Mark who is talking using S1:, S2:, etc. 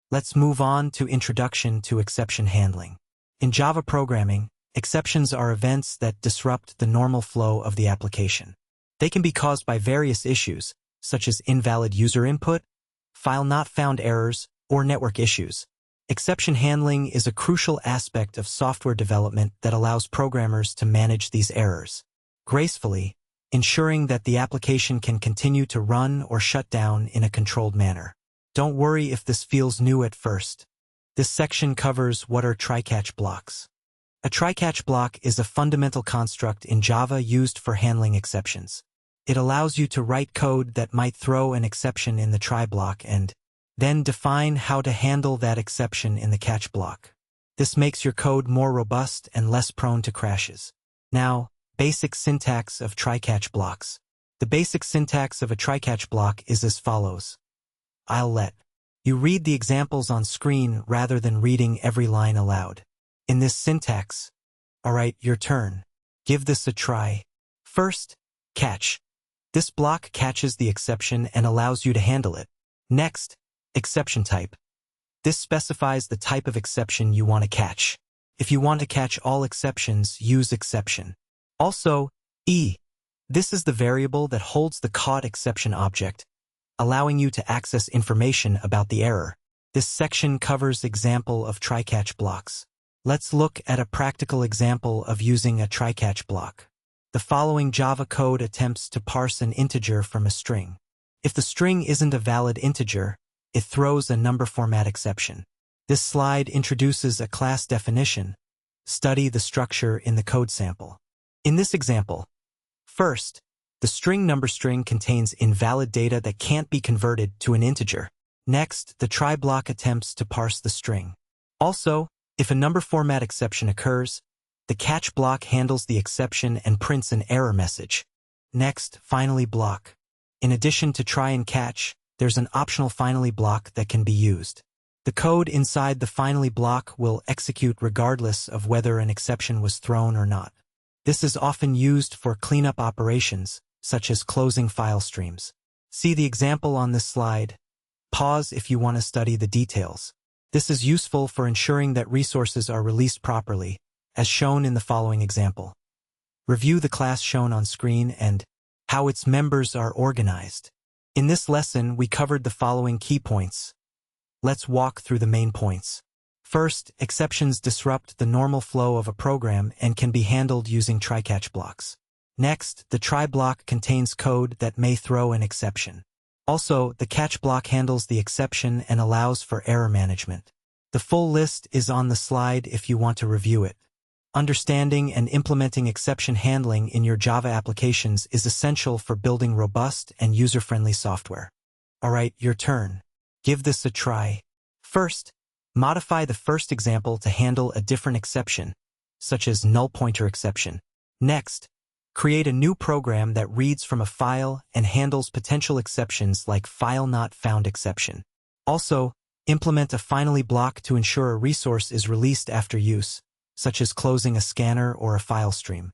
S1: Let's move on to Introduction to Exception Handling. In Java programming, exceptions are events that disrupt the normal flow of the application. They can be caused by various issues, such as invalid user input, file not found errors, or network issues. Exception handling is a crucial aspect of software development that allows programmers to manage these errors gracefully, ensuring that the application can continue to run or shut down in a controlled manner. Don't worry if this feels new at first. This section covers what are try-catch blocks. A try-catch block is a fundamental construct in Java used for handling exceptions. It allows you to write code that might throw an exception in the try block and then define how to handle that exception in the catch block. This makes your code more robust and less prone to crashes. Now, basic syntax of try-catch blocks. The basic syntax of a try-catch block is as follows. I'll let you read the examples on screen rather than reading every line aloud. In this syntax, alright, your turn. Give this a try. First, catch. This block catches the exception and allows you to handle it. Next, exception type. This specifies the type of exception you want to catch. If you want to catch all exceptions, use exception. Also, this is the variable that holds the caught exception object, allowing you to access information about the error. This section covers example of try-catch blocks. Let's look at a practical example of using a try-catch block. The following Java code attempts to parse an integer from a string. If the string isn't a valid integer, it throws a number format exception. This slide introduces a class definition. Study the structure in the code sample. In this example, first, the string number string contains invalid data that can't be converted to an integer. Next, the try block attempts to parse the string. Also, if a number format exception occurs, the catch block handles the exception and prints an error message. Next, finally block. In addition to try and catch, there's an optional finally block that can be used. The code inside the finally block will execute regardless of whether an exception was thrown or not. This is often used for cleanup operations, such as closing file streams. See the example on this slide. Pause if you want to study the details. This is useful for ensuring that resources are released properly, as shown in the following example. Review the class shown on screen and how its members are organized. In this lesson, we covered the following key points. Let's walk through the main points. First, exceptions disrupt the normal flow of a program and can be handled using try-catch blocks. Next, the try block contains code that may throw an exception. Also, the catch block handles the exception and allows for error management. The full list is on the slide if you want to review it. Understanding and implementing exception handling in your Java applications is essential for building robust and user-friendly software. Alright, your turn. Give this a try. First, modify the first example to handle a different exception, such as null pointer exception. Next, create a new program that reads from a file and handles potential exceptions like file not found exception. Also, implement a finally block to ensure a resource is released after use, such as closing a scanner or a file stream.